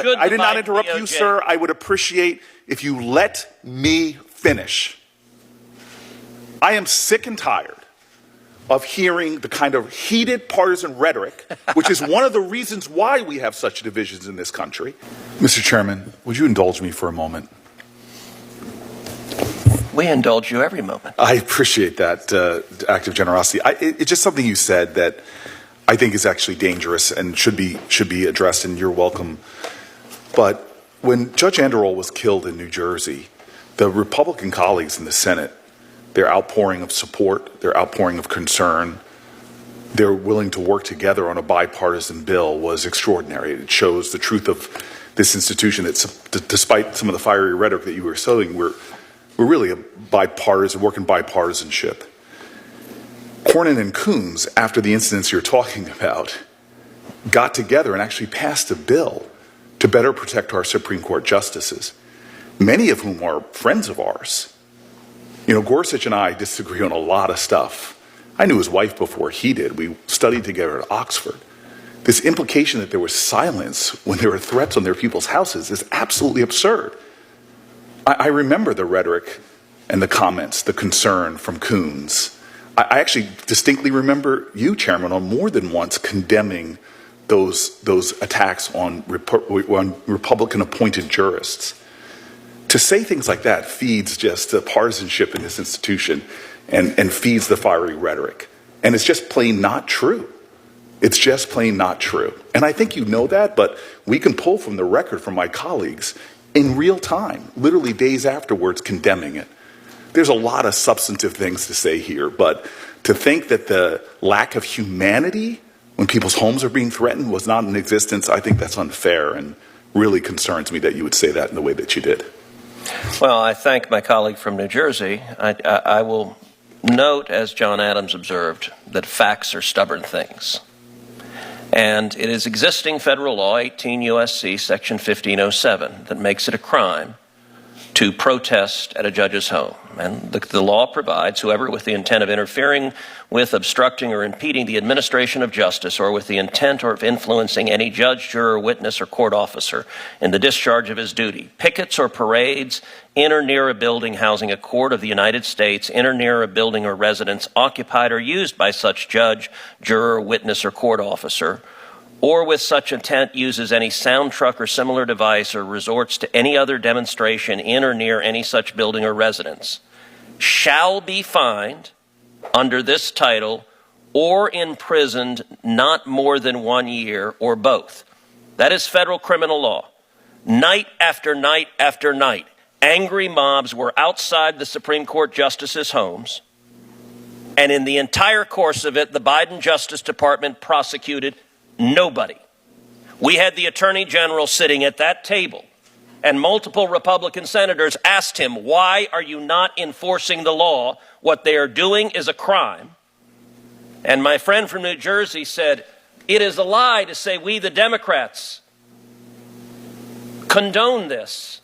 I did not interrupt you, sir. I would appreciate if you let me finish. I am sick and tired of hearing the kind of heated partisan rhetoric, which is one of the reasons why we have such divisions in this country. Mr. Chairman, would you indulge me for a moment? We indulge you every moment. I appreciate that act of generosity. It's just something you said that I think is actually dangerous and should be addressed, and you're welcome. But when Judge Anderol was killed in New Jersey, the Republican colleagues in the Senate, their outpouring of support, their outpouring of concern, they're willing to work together on a bipartisan bill was extraordinary. It shows the truth of this institution. Despite some of the fiery rhetoric that you were saying, we're really a bipartisan, working bipartisanship. Cornyn and Coons, after the incidents you're talking about, got together and actually passed a bill to better protect our Supreme Court justices, many of whom are friends of ours. You know, Gorsuch and I disagree on a lot of stuff. I knew his wife before he did. We studied together at Oxford. This implication that there was silence when there were threats on their people's houses is absolutely absurd. I remember the rhetoric and the comments, the concern from Coons. I actually distinctly remember you, Chairman, on more than once condemning those attacks on Republican-appointed jurists. To say things like that feeds just the partisanship in this institution and feeds the fiery rhetoric. And it's just plain not true. It's just plain not true. And I think you know that, but we can pull from the record from my colleagues in real time, literally days afterwards, condemning it. There's a lot of substantive things to say here, but to think that the lack of humanity when people's homes are being threatened was not in existence, I think that's unfair and really concerns me that you would say that in the way that you did. Well, I thank my colleague from New Jersey. I will note, as John Adams observed, that facts are stubborn things. And it is existing federal law, 18 U.S.C. section 1507, that makes it a crime to protest at a judge's home. And the law provides whoever with the intent of interfering with, obstructing, or impeding the administration of justice, or with the intent or of influencing any judge, juror, witness, or court officer in the discharge of his duty, pickets or parades in or near a building housing a court of the United States, in or near a building or residence occupied or used by such judge, juror, witness, or court officer, or with such intent uses any sound truck or similar device or resorts to any other demonstration in or near any such building or residence, shall be fined under this title or imprisoned not more than 1 year or both. That is federal criminal law. Night after night after night, angry mobs were outside the Supreme Court justices' homes, and in the entire course of it, the Biden Justice Department prosecuted nobody. We had the Attorney General sitting at that table, and multiple Republican senators asked him, why are you not enforcing the law? What they are doing is a crime. And my friend from New Jersey said, it is a lie to say we, the Democrats, condone this.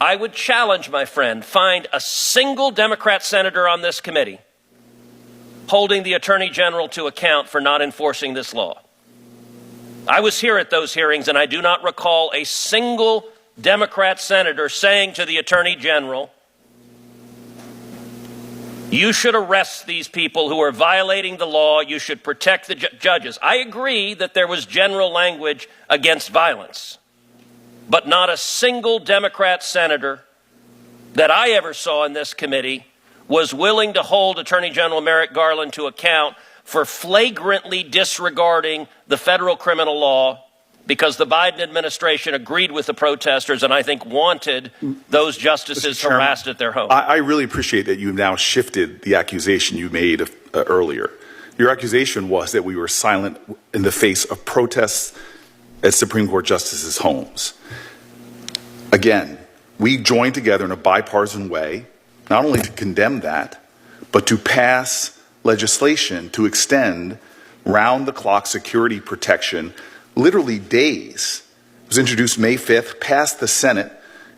I would challenge, my friend, find a single Democrat senator on this committee holding the Attorney General to account for not enforcing this law. I was here at those hearings, and I do not recall a single Democrat senator saying to the Attorney General, you should arrest these people who are violating the law, you should protect the judges. I agree that there was general language against violence, but not a single Democrat senator that I ever saw in this committee was willing to hold Attorney General Merrick Garland to account for flagrantly disregarding the federal criminal law because the Biden administration agreed with the protesters and I think wanted those justices harassed at their home. I really appreciate that you've now shifted the accusation you made earlier. Your accusation was that we were silent in the face of protests at Supreme Court justices' homes. Again, we joined together in a bipartisan way, not only to condemn that, but to pass legislation to extend round-the-clock security protection, literally days. It was introduced May 5th, passed the Senate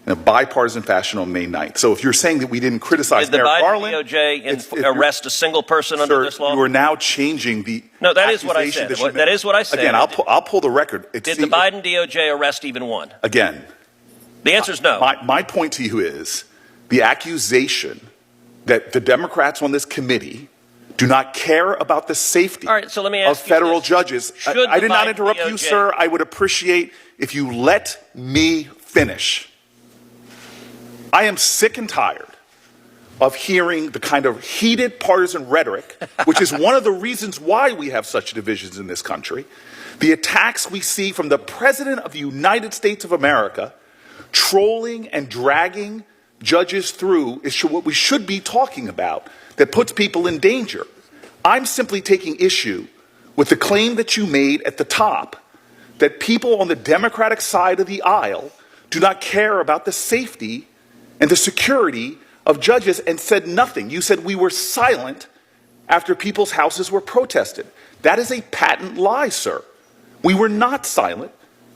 in a bipartisan fashion on May 9th. So if you're saying that we didn't criticize Did the Merrick Biden Garland, DOJ arrest a single person under sir, this law? you are now changing the No, that is what I said. That is what I said. Again, I'll pull the record. Did the Biden DOJ arrest even one? Again, The answer is no. my point to you is the accusation that the Democrats on this committee do not care about the safety All right, so let me of ask you federal this. judges. Should I the did not Biden interrupt you, DOJ sir. I would appreciate if you let me finish. I am sick and tired of hearing the kind of heated partisan rhetoric, which is one of the reasons why we have such divisions in this country. The attacks we see from the President of the United States of America trolling and dragging judges through is what we should be talking about that puts people in danger. I'm simply taking issue with the claim that you made at the top that people on the Democratic side of the aisle do not care about the safety and the security of judges and said nothing. You said we were silent after people's houses were protested. That is a patent lie, sir. We were not silent.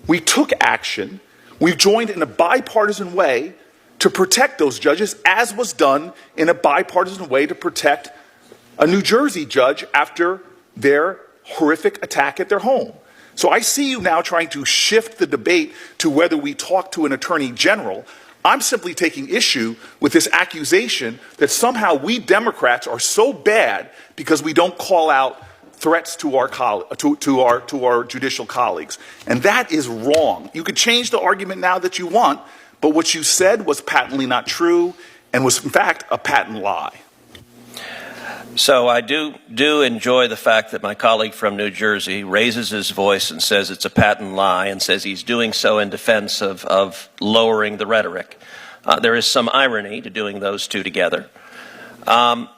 We took action. We've joined in a bipartisan way to protect those judges, as was done in a bipartisan way to protect a New Jersey judge after their horrific attack at their home. So I see you now trying to shift the debate to whether we talk to an attorney general. I'm simply taking issue with this accusation that somehow we Democrats are so bad because we don't call out threats to our judicial colleagues. And that is wrong. You could change the argument now that you want, but what you said was patently not true and was, in fact, a patent lie. So I do enjoy the fact that my colleague from New Jersey raises his voice and says it's a patent lie and says he's doing so in defense of lowering the rhetoric. There is some irony to doing those two together. I'll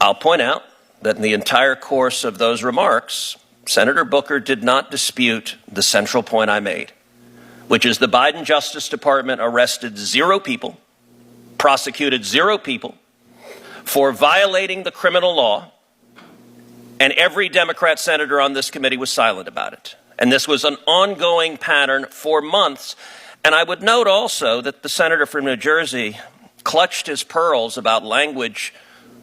point out that in the entire course of those remarks, Senator Booker did not dispute the central point I made, which is the Biden Justice Department arrested 0 people, prosecuted 0 people, for violating the criminal law, and every Democrat senator on this committee was silent about it. And this was an ongoing pattern for months. And I would note also that the senator from New Jersey clutched his pearls about language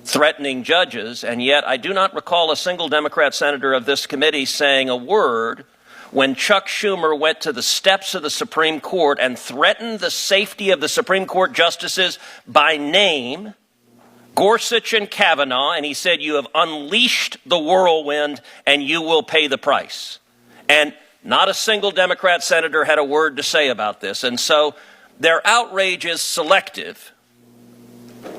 threatening judges, and yet I do not recall a single Democrat senator of this committee saying a word when Chuck Schumer went to the steps of the Supreme Court and threatened the safety of the Supreme Court justices by name, Gorsuch and Kavanaugh, and he said, "You have unleashed the whirlwind and you will pay the price." And not a single Democrat senator had a word to say about this. And so their outrage is selective.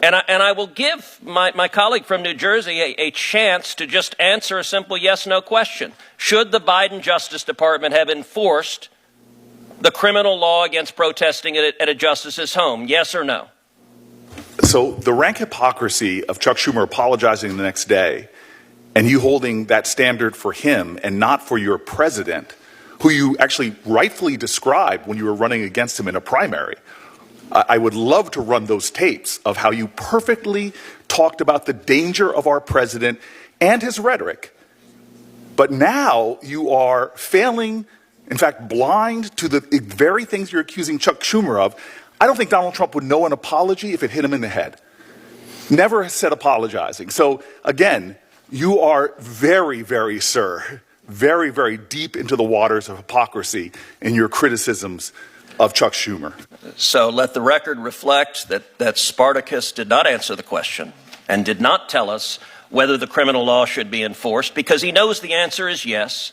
And I will give my colleague from New Jersey a chance to just answer a simple yes-no question. Should the Biden Justice Department have enforced the criminal law against protesting at a justice's home? Yes or no? So the rank hypocrisy of Chuck Schumer apologizing the next day and you holding that standard for him and not for your president, who you actually rightfully described when you were running against him in a primary. I would love to run those tapes of how you perfectly talked about the danger of our president and his rhetoric. But now you are failing, in fact, blind to the very things you're accusing Chuck Schumer of. I don't think Donald Trump would know an apology if it hit him in the head. Never said apologizing. So again, you are very, very, sir, very, very deep into the waters of hypocrisy in your criticisms of Chuck Schumer. So let the record reflect that Spartacus did not answer the question and did not tell us whether the criminal law should be enforced, because he knows the answer is yes.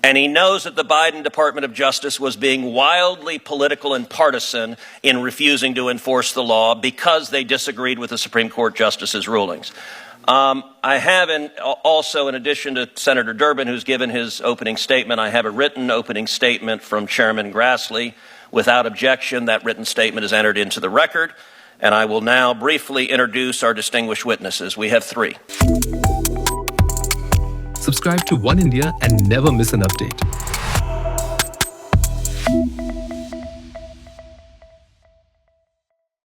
And he knows that the Biden Department of Justice was being wildly political and partisan in refusing to enforce the law because they disagreed with the Supreme Court justices' rulings. I have also, in addition to Senator Durbin, who's given his opening statement, I have a written opening statement from Chairman Grassley. Without objection, that written statement is entered into the record. And I will now briefly introduce our distinguished witnesses. We have 3. Subscribe to One India and never miss an update.